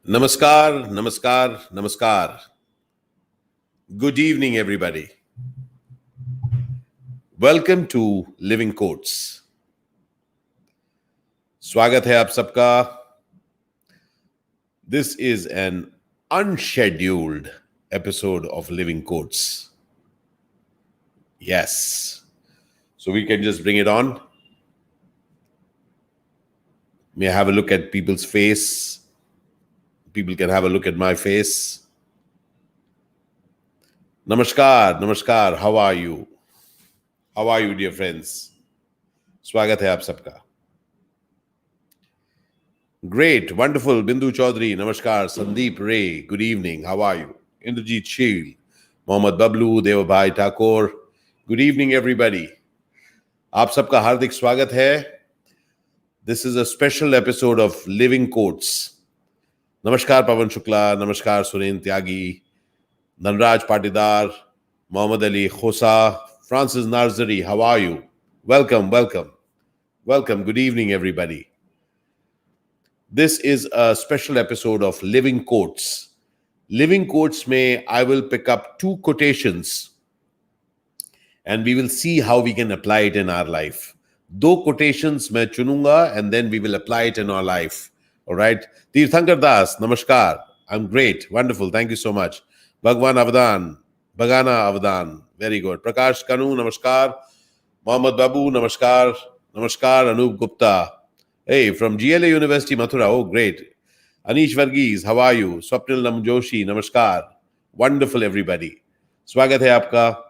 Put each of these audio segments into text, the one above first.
Namaskar, namaskar, namaskar. Good evening, everybody. Welcome to Living Quotes. स्वागत है आप सबका. This is an unscheduled episode of Living Quotes. Yes. So we can just bring it on. May I have a look at people's face? People can have a look at my face. Namaskar, namaskar. How are you? How are you, dear friends? स्वागत है आप सबका. Great, wonderful. Bindu Chaudhary, namaskar. Sandeep Ray, good evening. How are you? Indrajit Sheel, Mohammad Bablu, Devabhai Thakur. Good evening, everybody. आप सबका हार्दिक स्वागत है. This is a special episode of Living Quotes. Namaskar Pavan Shukla, namaskar Suren Tyagi, Dhanraj Patidar, Mohammad Ali Khosa, Francis Narzari, how are you? Welcome, welcome. Welcome. Good evening, everybody. This is a special episode of Living Quotes. Living Quotes may I will pick up two quotations and we will see how we can apply it in our life. दो quotations मैं चुनूंगा and then we will apply it in our life. All right. Tirthankar Das, namaskar. I'm great. Wonderful. Thank you so much. Bhagwan Avdan, Bhagana Avdan. Very good. Prakash Kanu, namaskar. Mohammad Babu, namaskar. Namaskar. Anup Gupta. Hey, from GLA University, Mathura. Oh, great. Anish Varghese, how are you? Swapnil Namjoshi, namaskar. Wonderful, everybody. Swagat hai aapka.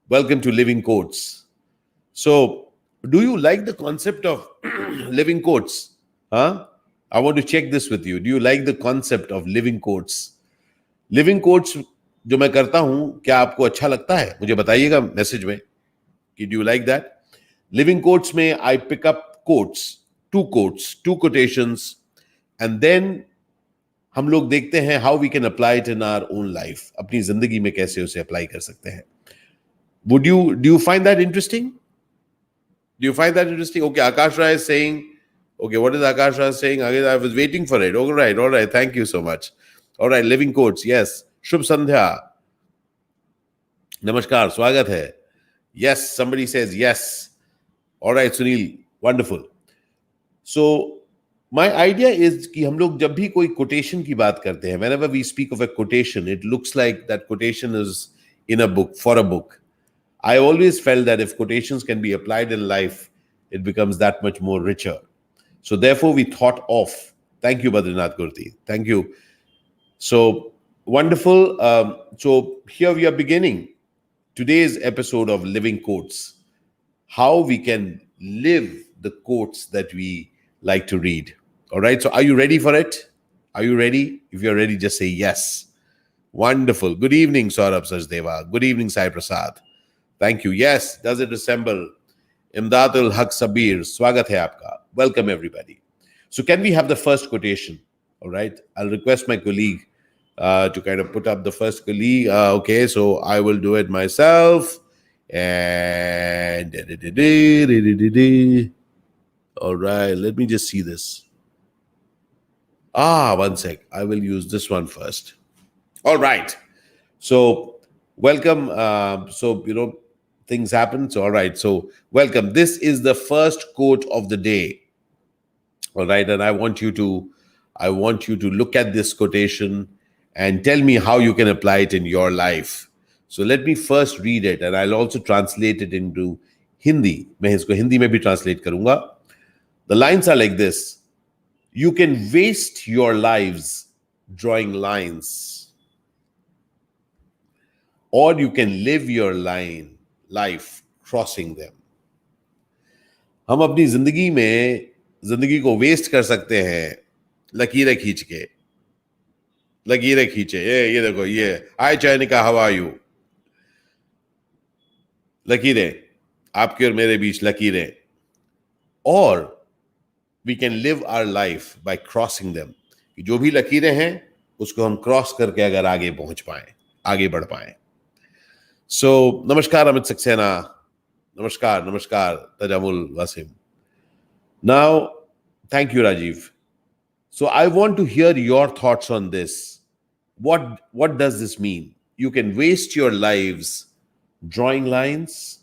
Welcome to Living Quotes. So, do you like the concept of living quotes? Huh? I want to check this with you. Do you like the concept of living quotes? Living quotes जो मैं करता हूं, क्या आपको अच्छा लगता है? मुझे बताइएगा मैसेज में कि do you like that? Living quotes में I pick up quotes, two quotations, and then हम लोग देखते हैं how we can apply it in our own life. अपनी जिंदगी में कैसे उसे apply कर सकते हैं? Do you find that interesting? Do you find that interesting? Okay, Akash Rai is saying, okay, what is Akash Rai saying? I was waiting for it. All right. Thank you so much. All right, living quotes. Yes. Shubh Sandhya. Namaskar. Swagat hai. Yes. Somebody says yes. All right, Sunil. Wonderful. So, my idea is कि हम लोग जब भी कोई quotation की बात करते हैं, whenever we speak of a quotation, it looks like that quotation is in a book, for a book. I always felt that if quotations can be applied in life, it becomes that much more richer. So therefore, we thought of, thank you, Badrinath Gurti. Thank you. So wonderful. So here we are beginning today's episode of Living Quotes, how we can live the quotes that we like to read. All right. So are you ready for it? Are you ready? If you're ready, just say yes. Wonderful. Good evening, Saurabh Sachdeva. Good evening, Sai Prasad. Thank you. Yes. Does it resemble Imdad ul Haq Sabir? Swagat hai aapka. Welcome, everybody. So can we have the first quotation? All right. I'll request my colleague to kind of put up the first colleague. Okay. So I will do it myself. And all right. Let me just see this. One sec. I will use this one first. All right. So welcome. Things happen. So, all right. So, welcome. This is the first quote of the day. All right. And I want you to look at this quotation and tell me how you can apply it in your life. So, let me first read it and I'll also translate it into Hindi. मैं इसको हिंदी में भी translate करूंगा. The lines are like this. You can waste your lives drawing lines, or you can live your life crossing them. हम अपनी जिंदगी को waste कर सकते हैं लकीरें खींचे. ये देखो, ये हाय चैनिका, हाउ आर यू? लकीरें, आपके और मेरे बीच लकीरें. और we can live our life by crossing them. जो भी लकीरें हैं उसको हम क्रॉस करके अगर आगे पहुंच पाए, आगे बढ़ पाए. So, namaskar Amit Saxena. Namaskar Tajamul Wasim. Now, thank you, Rajiv. So I want to hear your thoughts on this. What does this mean? You can waste your lives drawing lines,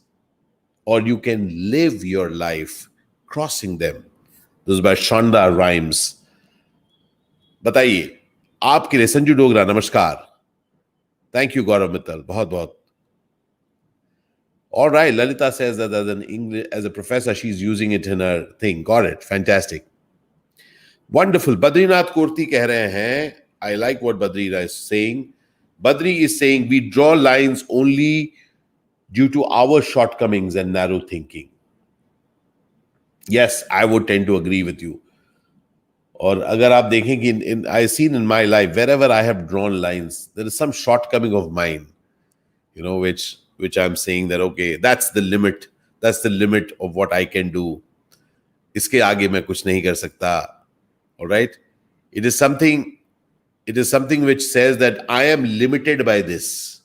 or you can live your life crossing them. Those by शानदार rhymes. बताइए, आपके लिए संजू डोगरा नमस्कार. Thank you, Gaurav Mittal. बहुत बहुत. All right, Lalita says that as a professor, she's using it in her thing. Got it. Fantastic. Wonderful. Badrinath Kurti कह रहे हैं, I like what Badrina is saying. Badri is saying we draw lines only due to our shortcomings and narrow thinking. Yes, I would tend to agree with you. और अगर आप देखें कि I seen in my life, wherever I have drawn lines, there is some shortcoming of mine, which I'm saying that, okay, that's the limit of what I can do. इसके आगे मैं कुछ नहीं कर सकता. All right? It is something which says that I am limited by this.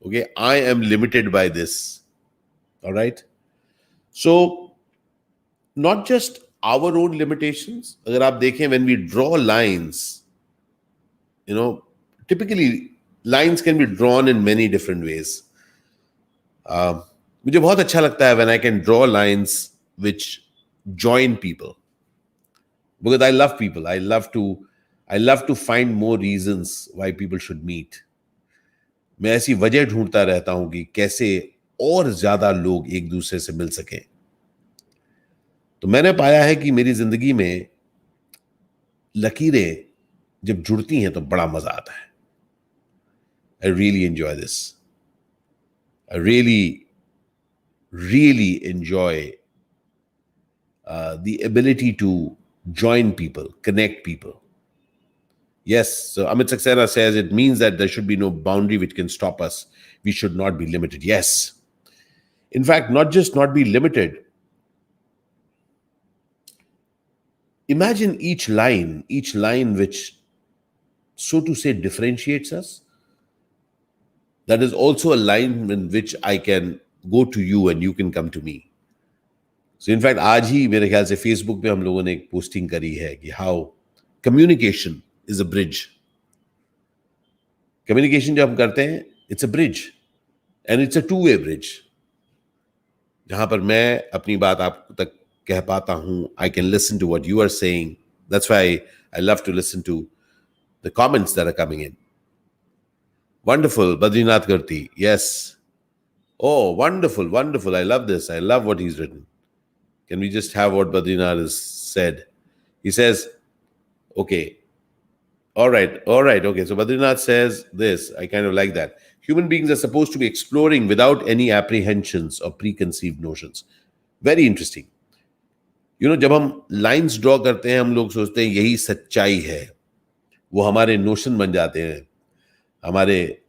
Okay? I am limited by this. All right? So, not just our own limitations. अगर आप देखें, when we draw lines, typically lines can be drawn in many different ways. मुझे बहुत अच्छा लगता है when I can draw lines which join people. Because I love people. I love to find more reasons why people should meet. मैं ऐसी वजह ढूंढता रहता हूं कि कैसे और ज्यादा लोग एक दूसरे से मिल सकें. तो मैंने पाया है कि मेरी जिंदगी में लकीरें जब जुड़ती हैं तो बड़ा मजा आता है. I really enjoy this. I really, really enjoy the ability to join people, connect people. Yes, so Amit Saxena says it means that there should be no boundary which can stop us. We should not be limited. Yes. In fact, not just not be limited. Imagine each line which, so to say, differentiates us. That is also a line in which I can go to you and you can come to me. So in fact, आज ही मेरे ख्याल से Facebook पे हम लोगों ने एक posting करी है कि how communication is a bridge. Communication जब हम करते हैं, it's a bridge. And it's a two-way bridge. जहां पर मैं अपनी बात आप तक कह पाता हूं, I can listen to what you are saying. That's why I love to listen to the comments that are coming in. Wonderful, Badrinath Gurti. Yes. Oh, wonderful, wonderful. I love this. I love what he's written. Can we just have what Badrinath has said? He says, okay. All right. Okay. So Badrinath says this. I kind of like that. Human beings are supposed to be exploring without any apprehensions or preconceived notions. Very interesting. जब हम lines draw करते हैं, हम लोग सोचते हैं यही सच्चाई है. वो हमारे नोशन बन जाते हैं.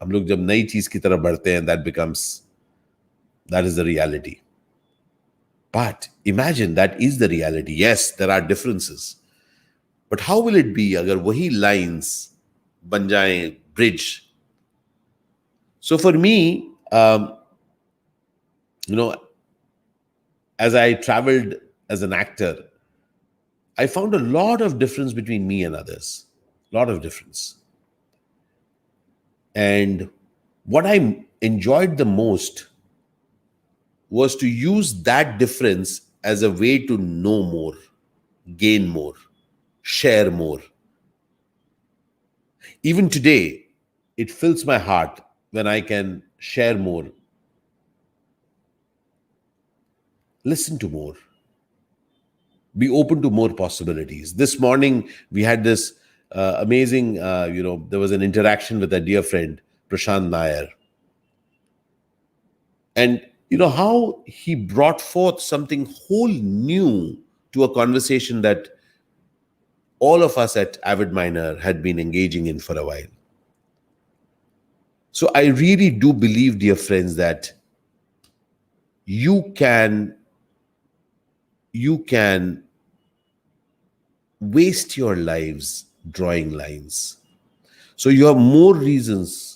हम लोग जब नई चीज की तरफ बढ़ते हैं, that is the reality. But imagine that is the reality. Yes, there are differences. But how will it be अगर वही lines बन जाएं bridge? So for me, as I traveled as an actor, I found a lot of difference between me and others. A lot of difference. And what I enjoyed the most was to use that difference as a way to know more, gain more, share more. Even today, it fills my heart when I can share more, listen to more, be open to more possibilities. This morning, we had this amazing, there was an interaction with a dear friend, Prashant Nair. And how he brought forth something whole new to a conversation that all of us at Avid Miner had been engaging in for a while. So I really do believe, dear friends, that you can waste your lives drawing lines. So you have more reasons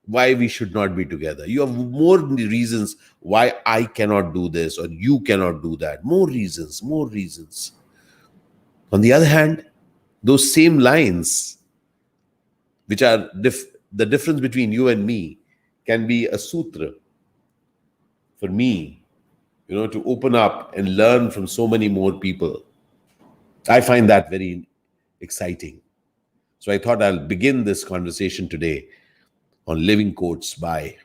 why we should not be together. You have more reasons why I cannot do this or you cannot do that. More reasons. On the other hand, those same lines, which are the difference between you and me, can be a sutra for me, to open up and learn from so many more people. I find that very exciting. So I thought I'll begin this conversation today on living quotes by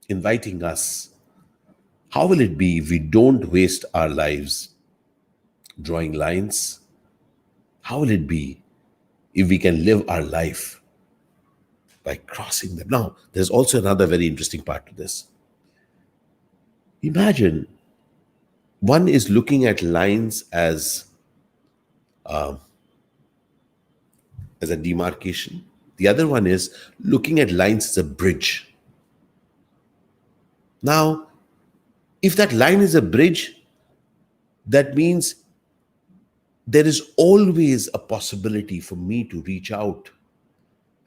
inviting us. How will it be if we don't waste our lives drawing lines? How will it be if we can live our life by crossing them? Now, there's also another very interesting part to this. Imagine one is looking at lines as a demarcation. The other one is looking at lines as a bridge. Now, if that line is a bridge, that means there is always a possibility for me to reach out.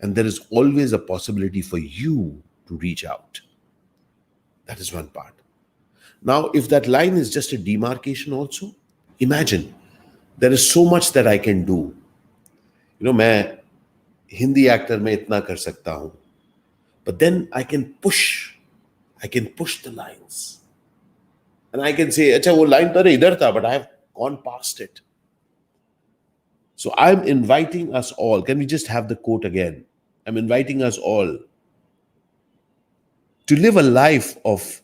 And there is always a possibility for you to reach out. That is one part. Now, if that line is just a demarcation also, imagine there is so much that I can do. मैं Hindi actor में इतना कर सकता हूं, but then I can push the lines. And I can say, अच्छा वो line तो इधर था, but I have gone past it. So I'm inviting us all. Can we just have the quote again? I'm inviting us all to live a life of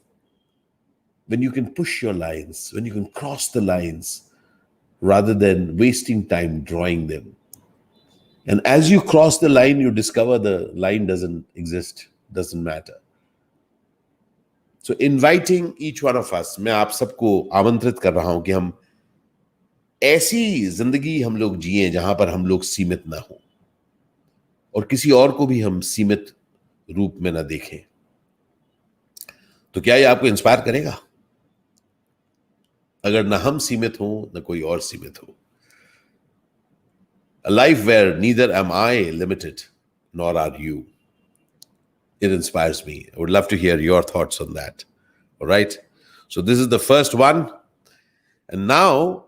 when you can push your lines, when you can cross the lines, rather than wasting time drawing them. And as you cross the line, you discover the line doesn't exist, doesn't matter. So inviting each one of us, मैं आप सबको आमंत्रित कर रहा हूं कि हम ऐसी जिंदगी हम लोग जिए जहां पर हम लोग सीमित ना हो और किसी और को भी हम सीमित रूप में ना देखें. तो क्या ये आपको इंस्पायर करेगा? अगर ना हम सीमित हो, ना कोई और सीमित हो. A life where neither am I limited, nor are you. It inspires me. I would love to hear your thoughts on that. All right. So this is the first one. And now,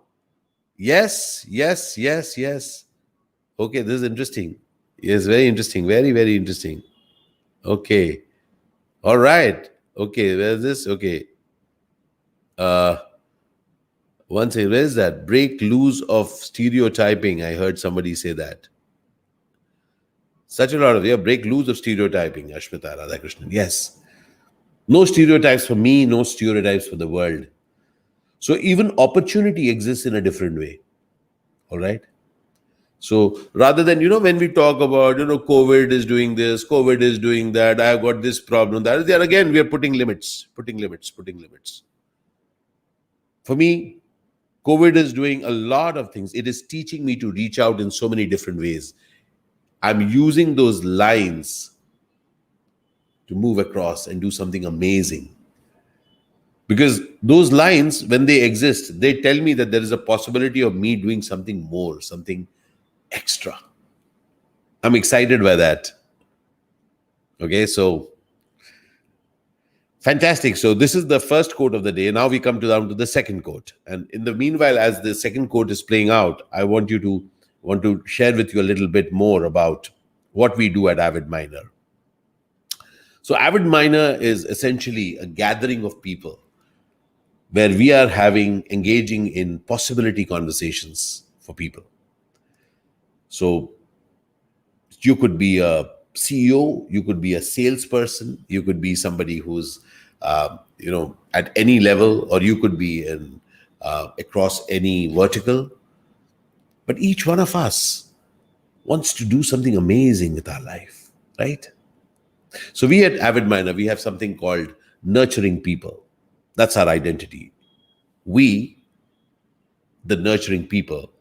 yes. Okay, this is interesting. Yes, very interesting. Very, very interesting. Okay. All right. Okay, where's this? Okay. One thing, where is that? Break loose of stereotyping. I heard somebody say that. Such a lot of, break loose of stereotyping, Ashmita Radhakrishnan. Yes. No stereotypes for me, no stereotypes for the world. So even opportunity exists in a different way. All right. So rather than, when we talk about, COVID is doing this, COVID is doing that, I've got this problem, that is there again, we are putting limits. For me, COVID is doing a lot of things. It is teaching me to reach out in so many different ways. I'm using those lines to move across and do something amazing. Because those lines, when they exist, they tell me that there is a possibility of me doing something more, something extra. I'm excited by that. Okay, so fantastic. So this is the first quote of the day. Now we come down to the second quote. And in the meanwhile, as the second quote is playing out, I want to share with you a little bit more about what we do at Avid Miner. So Avid Miner is essentially a gathering of people where we are engaging in possibility conversations for people. So you could be a CEO, you could be a salesperson, you could be somebody who's at any level, or you could be across any vertical. But each one of us wants to do something amazing with our life, right? So we at Avid Miner, we have something called nurturing people. That's our identity. We, the nurturing people,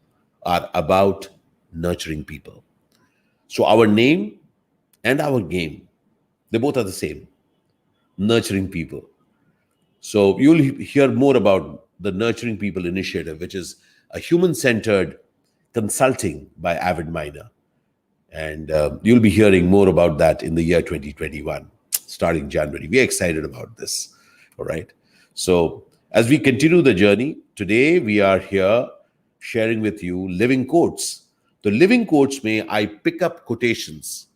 are about nurturing people. So our name and our game, they both are the same. Nurturing people. So you'll hear more about the Nurturing People initiative, which is a human-centered consulting by Avid Miner. And you'll be hearing more about that in the year 2021, starting January. We're excited about this. All right. So as we continue the journey, today we are here sharing with you living quotes. The living quotes में I pick up quotations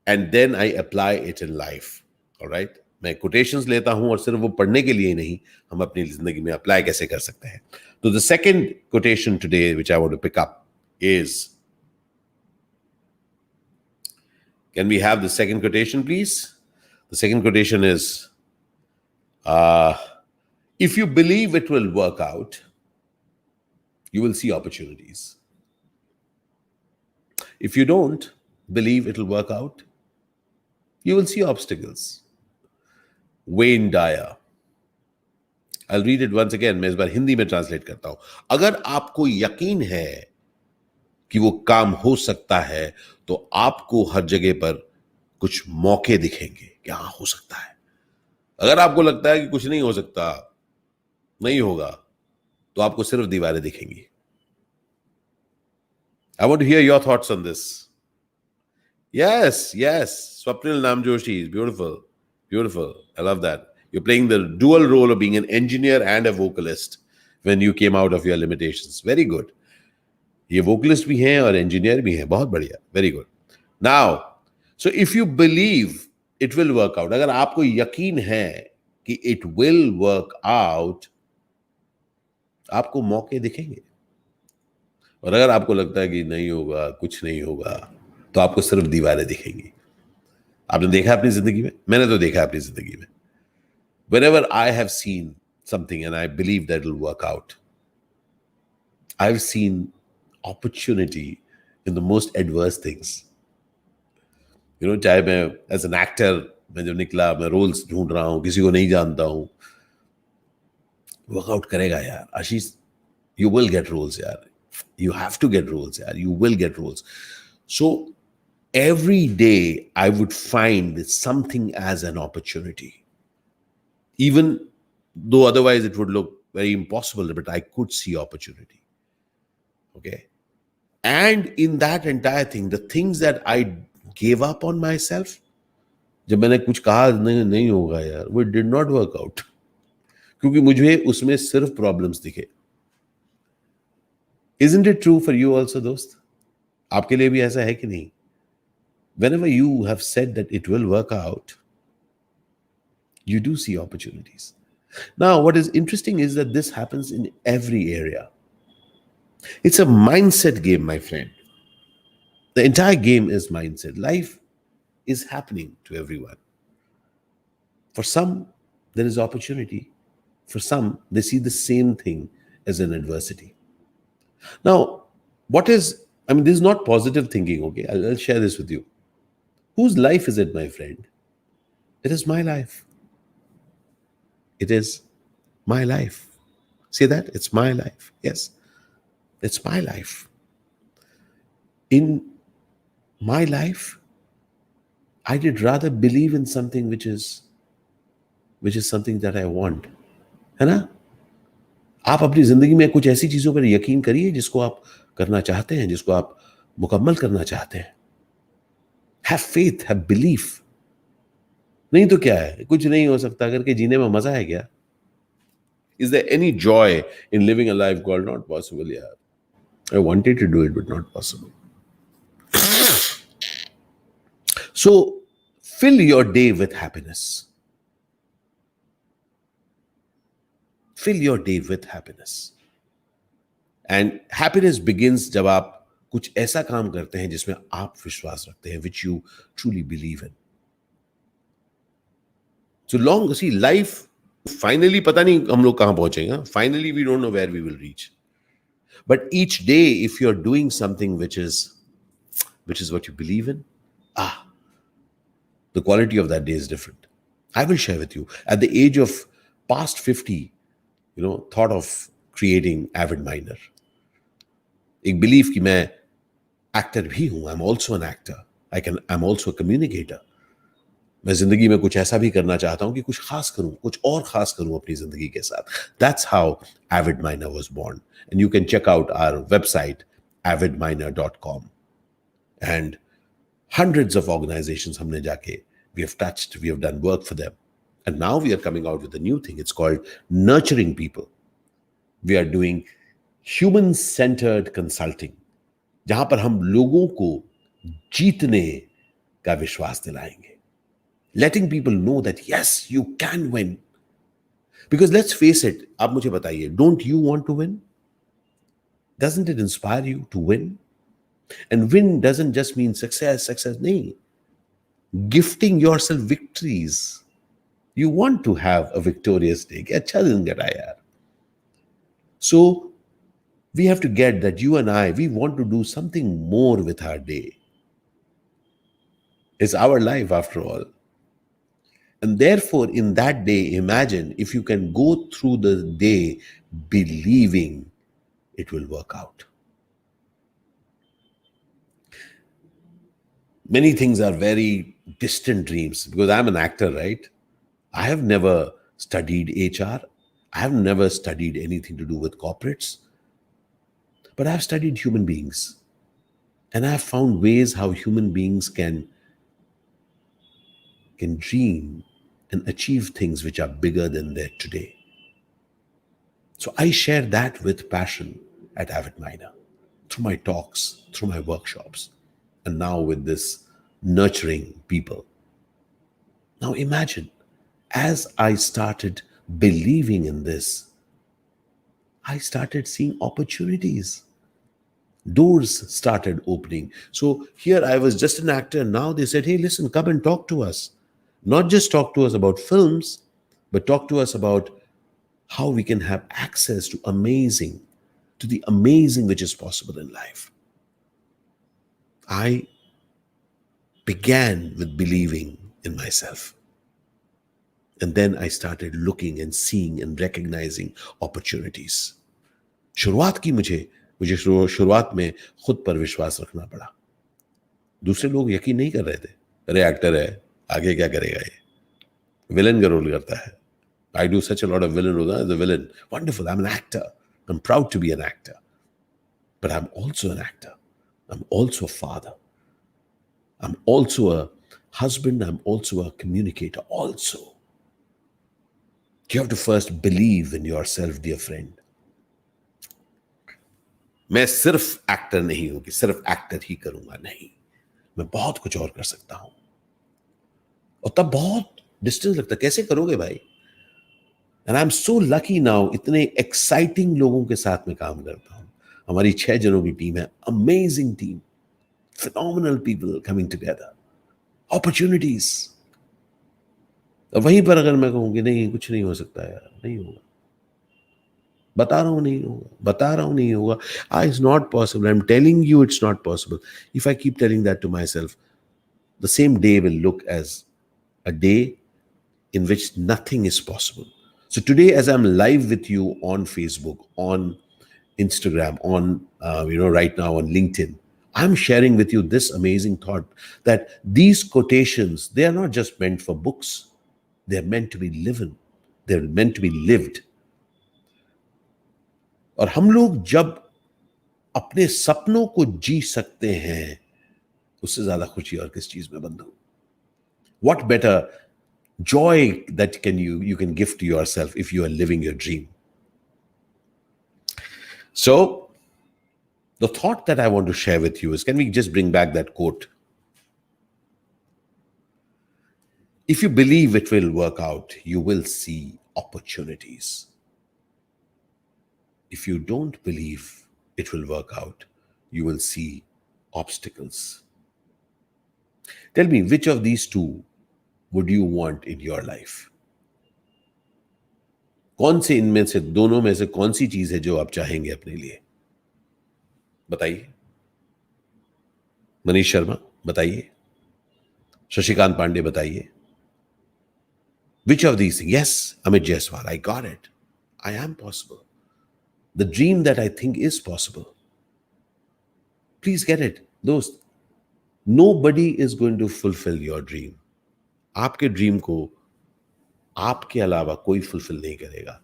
and then I apply it in life. All right? मैं quotations लेता हूं और सिर्फ वो पढ़ने के लिए नहीं, हम अपनी जिंदगी में apply कैसे कर सकते हैं. So the second quotation today which I want to pick up is, can we have the second quotation, please? The second quotation is, if you believe it will work out, you will see opportunities. If you don't believe it will work out, you will see obstacles. Wayne Dyer. I'll read it once again. मैं इस बार हिंदी में translate करता हूं. अगर आपको यकीन है कि वो काम हो सकता है तो आपको हर जगह पर कुछ मौके दिखेंगे कि हाँ हो सकता है. अगर आपको लगता है कि कुछ नहीं हो सकता, नहीं होगा, तो आपको सिर्फ दीवारें दिखेंगी. I want to hear your thoughts on this. Yes, Swapnil Namjoshi is beautiful. I love that. You're playing the dual role of being an engineer and a vocalist when you came out of your limitations. Very good. ये vocalist भी हैं और engineer भी हैं. बहुत बढ़िया. Very good. Now, so if you believe it will work out, अगर आपको यकीन है कि it will work out, आपको मौके दिखेंगे. और अगर आपको लगता है कि नहीं होगा, कुछ नहीं होगा, तो आपको सिर्फ दीवारें दिखेंगी. आपने देखा अपनी जिंदगी में? मैंने तो देखा अपनी जिंदगी में. Whenever I have seen something and I believe that it will work out, I've seen opportunity in the most adverse things. You know, चाहे मैं as an actor, मैं जब निकला, मैं रोल्स ढूंढ रहा हूं, किसी को नहीं जानता हूं, वर्कआउट करेगा यार. आशीष, you will get roles यार. You have to get roles yaar. You will get roles. So every day I would find something as an opportunity, even though otherwise it would look very impossible, but I could see opportunity. Okay. And in that entire thing, the things that I gave up on myself, जब मैंने कुछ कहा नहीं होगा यार, वो did not work out, क्योंकि मुझे उसमें सिर्फ problems दिखे. Isn't it true for you also, दोस्त? आपके लिए भी ऐसा है कि नहीं? Whenever you have said that it will work out, you do see opportunities. Now, what is interesting is that this happens in every area. It's a mindset game, my friend. The entire game is mindset. Life is happening to everyone. For some, there is opportunity. For some, they see the same thing as an adversity. Now, this is not positive thinking, okay? I'll share this with you. Whose life is it, my friend? It is my life. It is my life. See that? It's my life. Yes, it's my life. In my life, I did rather believe in something which is something that I want. है ना? आप अपनी जिंदगी में कुछ ऐसी चीजों पर यकीन करिए जिसको आप करना चाहते हैं, जिसको आप मुकम्मल करना चाहते हैं. Have faith, have belief. नहीं तो क्या है, कुछ नहीं हो सकता करके जीने में मजा है क्या? Is there any joy in living a life called not possible? Yeah, I wanted to do it, but not possible. So fill your day with happiness. Fill your day with happiness. And happiness begins जब आप कुछ ऐसा काम करते हैं जिसमें आप विश्वास रखते हैं, which you truly believe in. So long, see, life, finally पता नहीं हम लोग कहां पहुंचेंगे. Finally we don't know where we will reach. But each day, if you're doing something which is what you believe in, the quality of that day is different. I will share with you. At the age of past 50, thought of creating Avid Miner. एक belief कि मैं actor भी हूं. I'm also an actor. I'm also a communicator. मैं जिंदगी में कुछ ऐसा भी करना चाहता हूं कि कुछ खास करूं, कुछ और खास करूं अपनी जिंदगी के साथ. That's how Avid Miner was born. And you can check out our website, avidminer.com. And hundreds of organizations हमने जाके, we have touched, we have done work for them. And now we are coming out with a new thing. It's called Nurturing People. We are doing human centred consulting, जहां पर हम लोगों को जीतने का विश्वास दिलाएंगे, letting people know that yes you can win. Because let's face it, आप मुझे बताइए, don't you want to win? Doesn't it inspire you to win? And win doesn't just mean success, success नहीं, gifting yourself victories. You want to have a victorious day. कि अच्छा दिन कटा यार. So we have to get that you and I, we want to do something more with our day. It's our life after all. And therefore, in that day, imagine if you can go through the day believing it will work out. Many things are very distant dreams because I'm an actor, right? I have never studied HR. I have never studied anything to do with corporates. But I've studied human beings. And I've found ways how human beings can dream and achieve things which are bigger than they're today. So I share that with passion at Avid Miner, through my talks, through my workshops, and now with this nurturing people. Now imagine, as I started believing in this, I started seeing opportunities. Doors started opening. So here I was just an actor, and now they said, hey, listen, come and talk to us. Not just talk to us about films, but talk to us about how we can have access to the amazing which is possible in life. I began with believing in myself. And then I started looking and seeing and recognizing opportunities. शुरुआत की मुझे शुरुआत में खुद पर विश्वास रखना पड़ा. दूसरे लोग यकीन नहीं कर रहे थे. अरे एक्टर है, आगे क्या करेगा ये, विलन का रोल करता है. I do such a lot of villain roles. The villain, wonderful, I'm an actor. I'm proud to be an actor. But I'm also an actor. I'm also a father. I'm also a husband. I'm also a communicator. Also, you have to first believe in yourself, dear friend. मैं सिर्फ actor नहीं हूं कि सिर्फ actor ही करूंगा, नहीं, मैं बहुत कुछ और कर सकता हूं. और तब बहुत डिस्टेंस लगता, कैसे करोगे भाई? And I am so lucky now, इतने एक्साइटिंग लोगों के साथ में काम करता हूं. हमारी 6 जनों की टीम है, amazing team, phenomenal people coming together, opportunities. और वहीं पर अगर मैं कहूं कि नहीं कुछ नहीं हो सकता यार, नहीं होगा, बता रहा हूं नहीं होगा, it's not possible. I'm telling you it's not possible. If I keep telling that to myself, the same day will look as a day in which nothing is possible. So today, as I'm live with you on Facebook, on Instagram, on right now on LinkedIn, I'm sharing with you this amazing thought that these quotations, they are not just meant for books. They're meant to be lived. They're meant to be lived. और हम लोग जब अपने सपनों को जी सकते हैं, उससे ज्यादा खुशी और किस चीज में बंधु? What better joy that you can give to yourself if you are living your dream? So the thought that I want to share with you is, can we just bring back that quote? If you believe it will work out, you will see opportunities. If you don't believe it will work out, you will see obstacles. Tell me, which of these two would you want in your life? कौन से इनमें से, दोनों में से कौन सी चीज है जो आप चाहेंगे अपने लिए? बताइए. मनीष शर्मा बताइए, शशिकांत पांडे बताइए. Which of these things? Yes, Amit Jaiswal, I got it. I am possible. The dream that I think is possible. Please get it. Dost, nobody is going to fulfill your dream. आपके dream को आपके अलावा कोई fulfil नहीं करेगा.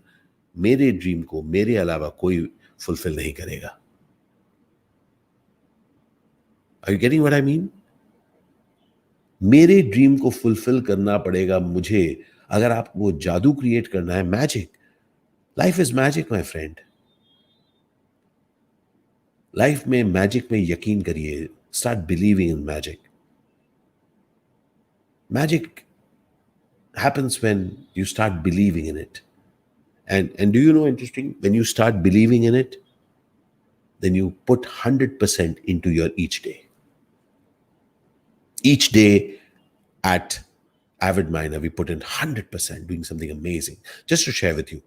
मेरे dream को मेरे अलावा कोई फुलफिल नहीं करेगा. Are you getting what I mean? मेरे ड्रीम को फुलफिल करना पड़ेगा मुझे. अगर आपको जादू क्रिएट करना है, magic, life is magic my friend. Life में मैजिक में यकीन करिए. Start believing in magic. Magic happens when you start believing in it. And do you know, interesting, when you start believing in it, then you put 100% into your each day. Each day at Avid Miner, we put in 100% doing something amazing. Just to share with you,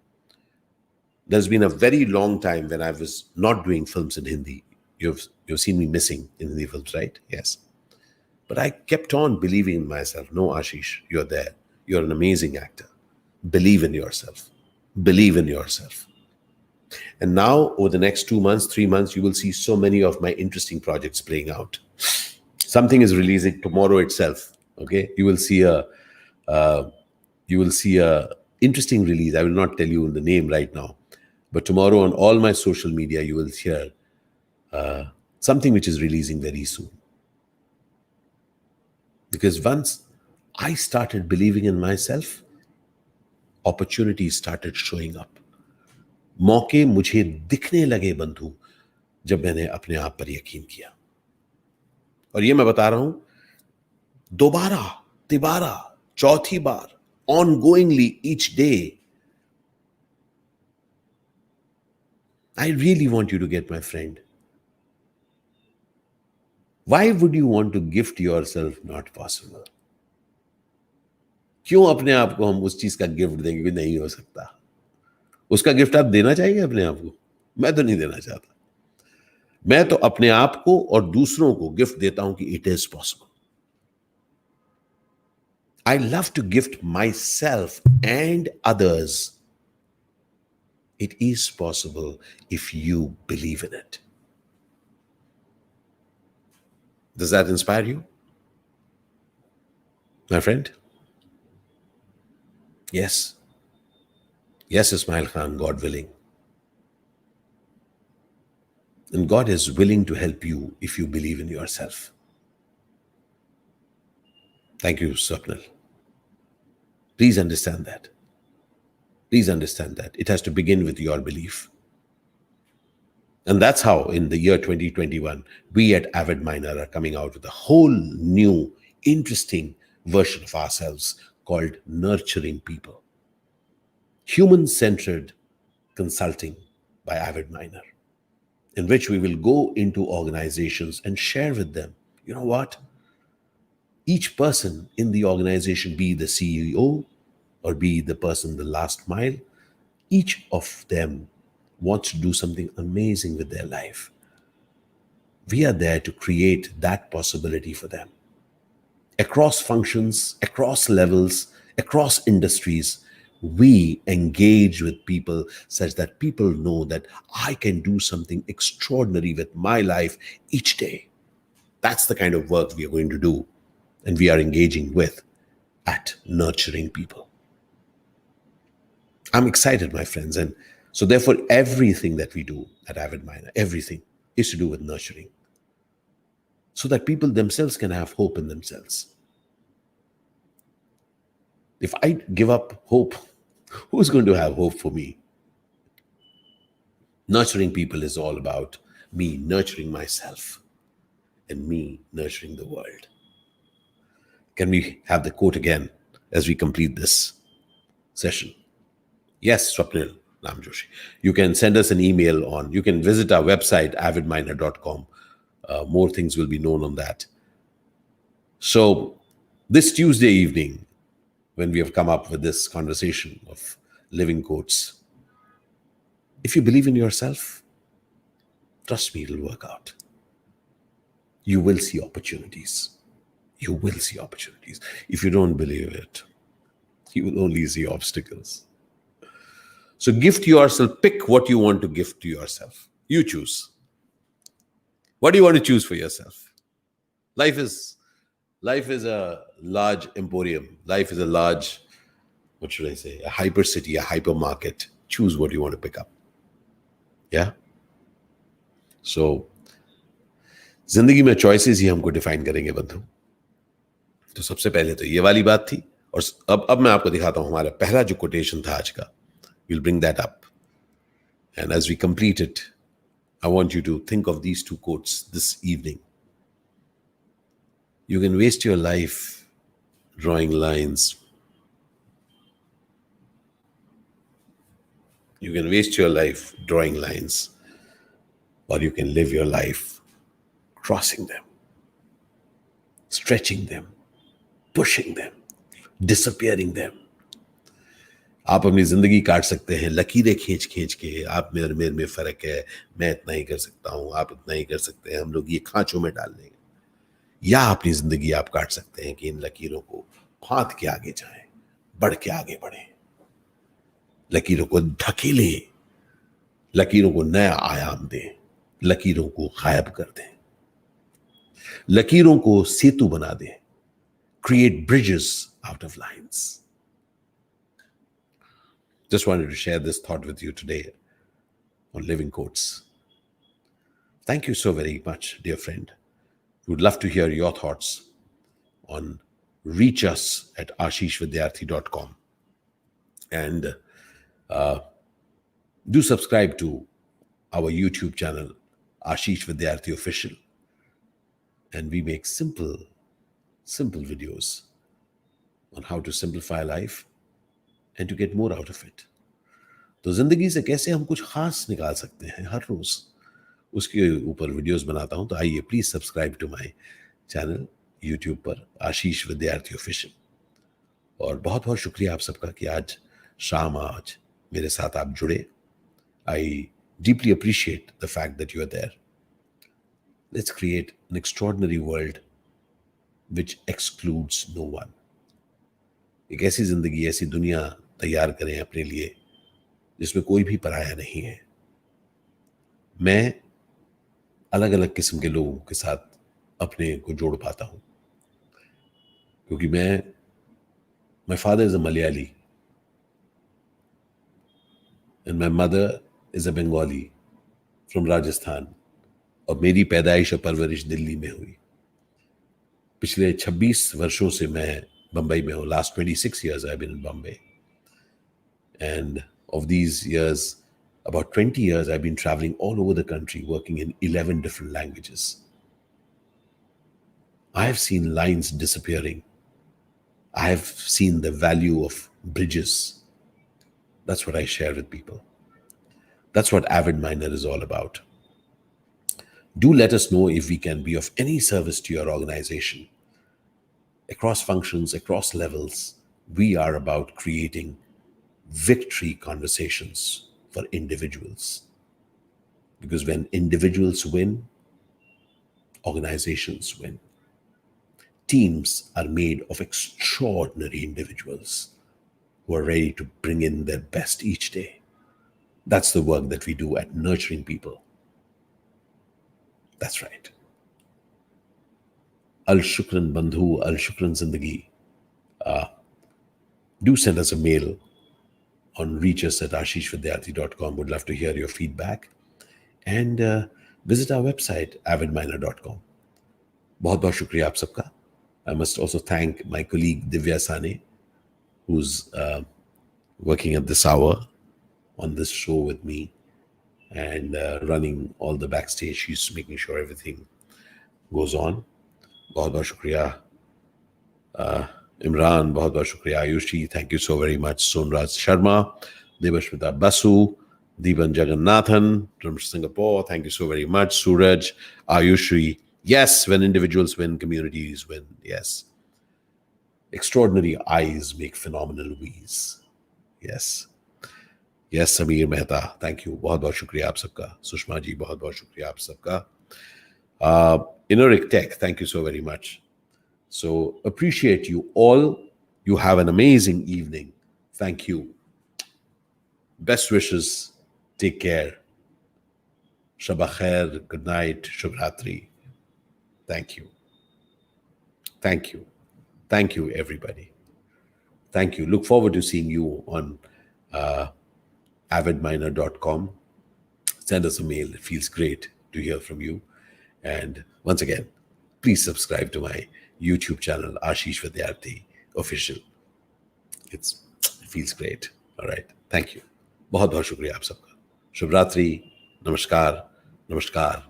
there's been a very long time when I was not doing films in Hindi. You've seen me missing in Hindi films, right? Yes. But I kept on believing in myself. No, Ashish, you're there. You're an amazing actor. Believe in yourself. Believe in yourself. And now, over the next 2 months, 3 months, you will see so many of my interesting projects playing out. Something is releasing tomorrow itself. Okay, you will see a interesting release. I will not tell you the name right now, but tomorrow on all my social media, you will hear something which is releasing very soon. Because once I started believing in myself, opportunities started showing up. मौके मुझे दिखने लगे बंधु, जब मैंने अपने आप पर यकीन किया. और ये मैं बता रहा हूं, दोबारा, तिबारा, चौथी बार, ongoingly each day. I really want you to get, my friend. Why would you want to gift yourself? Not possible. क्यों अपने आप को हम उस चीज का गिफ्ट देंगे कि नहीं हो सकता? उसका गिफ्ट आप देना चाहिए अपने आप को? मैं तो नहीं देना चाहता. मैं तो अपने आप को और दूसरों को गिफ्ट देता हूं कि it is possible. I love to gift myself and others. It is possible if you believe in it. Does that inspire you, my friend? Yes. Yes, Ismail Khan, God willing. And God is willing to help you if you believe in yourself. Thank you, Swapnil. Please understand that. Please understand that. It has to begin with your belief. And that's how in the year 2021, we at Avid Miner are coming out with a whole new, interesting version of ourselves called Nurturing People. Human-centered consulting by Avid Miner, in which we will go into organizations and share with them, you know what? Each person in the organization, be the CEO or be the person the last mile, each of them wants to do something amazing with their life. We are there to create that possibility for them. Across functions, across levels, across industries, we engage with people such that people know that I can do something extraordinary with my life each day. That's the kind of work we are going to do, and we are engaging with at Nurturing People. I'm excited, my friends. And so therefore, everything that we do at Avid Miner, everything is to do with nurturing, so that people themselves can have hope in themselves. If I give up hope, who's going to have hope for me? Nurturing people is all about me nurturing myself and me nurturing the world. Can we have the quote again as we complete this session? Yes, Swapnil Namjoshi. You can send us an email on, you can visit our website, avidminer.com. More things will be known on that. So this Tuesday evening, when we have come up with this conversation of living quotes, if you believe in yourself, trust me, it'll work out. You will see opportunities. You will see opportunities. If you don't believe it, you will only see obstacles. So gift yourself, pick what you want to gift to yourself. You choose. What do you want to choose for yourself? Life is a large emporium. Life is a large, what should I say, a hyper city, a hypermarket. Choose what you want to pick up. Yeah? So, जिंदगी में choices ही हमको define करेंगे बंधु. तो सबसे पहले तो ये वाली बात थी. और अब मैं आपको दिखाता हूं हमारा पहला जो quotation था आज का. We'll bring that up. And as we complete it, I want you to think of these two quotes this evening. You can waste your life drawing lines. You can waste your life drawing lines, or you can live your life crossing them, stretching them, pushing them, disappearing them. आप अपनी जिंदगी काट सकते हैं लकीरें खींच खींच के, आप मेरे में फर्क है, मैं इतना ही कर सकता हूं, आप इतना ही कर सकते हैं, हम लोग ये खांचों में डाल देंगे। या अपनी जिंदगी आप काट सकते हैं कि इन लकीरों को फांद के आगे जाएं, बढ़ के आगे बढ़ें, लकीरों को ढकेले, लकीरों को नया आयाम दें, लकीरों को गायब कर दें, लकीरों को सेतु बना दें, create bridges out of lines. Just wanted to share this thought with you today on Living Quotes. Thank you so very much, dear friend. We would love to hear your thoughts on reach us at ashishvidyarthi.com. And do subscribe to our YouTube channel, Ashish Vidyarthi Official. And we make simple videos on how to simplify life and to get more out of it. तो जिंदगी से कैसे हम कुछ खास निकाल सकते हैं हर रोज, उसके ऊपर वीडियोस बनाता हूं। तो आइए please subscribe to my channel YouTube पर, आशीष विद्यार्थी ऑफिशियल। और बहुत बहुत शुक्रिया आप सबका कि आज शाम मेरे साथ आप जुड़े। I deeply appreciate the fact that you are there. Let's create an extraordinary world which excludes no one. एक ऐसी जिंदगी, ऐसी दुनिया तैयार करें अपने लिए जिसमें कोई भी पराया नहीं है। मैं अलग अलग किस्म के लोगों के साथ अपने को जोड़ पाता हूं, क्योंकि my father is a Malayali and my mother is a Bengali from Rajasthan, और मेरी पैदाइश और परवरिश दिल्ली में हुई। पिछले 26 वर्षों से मैं बम्बई में हूँ। Last 26 years I've been in Bombay. And of these years, about 20 years I've been traveling all over the country, working in 11 different languages. I have seen lines disappearing. I have seen the value of bridges. That's what I share with people. That's what Avid Miner is all about. Do let us know if we can be of any service to your organization. Across functions, across levels, we are about creating victory conversations for individuals. Because when individuals win, organizations win. Teams are made of extraordinary individuals who are ready to bring in their best each day. That's the work that we do at Nurturing People. That's right. Alshukran Bandhu, Alshukran Zindagi. Do send us a mail on reachus@ashishvidyarthi.com. Would love to hear your feedback. And visit our website, avidminer.com. बहुत बहुत शुक्रिया आप सबका. I must also thank my colleague Divya Sane, who's working at this hour on this show with me and running all the backstage. She's making sure everything goes on. बहुत बहुत शुक्रिया इमरान, बहुत बहुत शुक्रिया Ayushi, thank you so very much. Sonraj Sharma, Devashmita Basu, Deepan Jagannathan from Singapore, thank you so very much। Suraj, Ayushi, yes, when individuals win, communities win, yes। Extraordinary eyes make phenomenal we's, yes, yes। Sameer Mehta, thank you, बहुत बहुत शुक्रिया आप सबका। सुषमा जी, बहुत बहुत शुक्रिया आप सबका। Inoric Tech, thank you so very much. So appreciate you all. You have an amazing evening. Thank you. Best wishes. Take care. Shabba khair. Good night. Shubh Ratri. Thank you. Thank you. Thank you, everybody. Thank you. Look forward to seeing you on avidminer.com. Send us a mail. It feels great to hear from you. And once again, please subscribe to my YouTube channel, Ashish Vidyarthi Official. It feels great. All right. Thank you. बहुत बहुत शुक्रिया आप सबका। शुभ रात्रि, नमस्कार, Namaskar.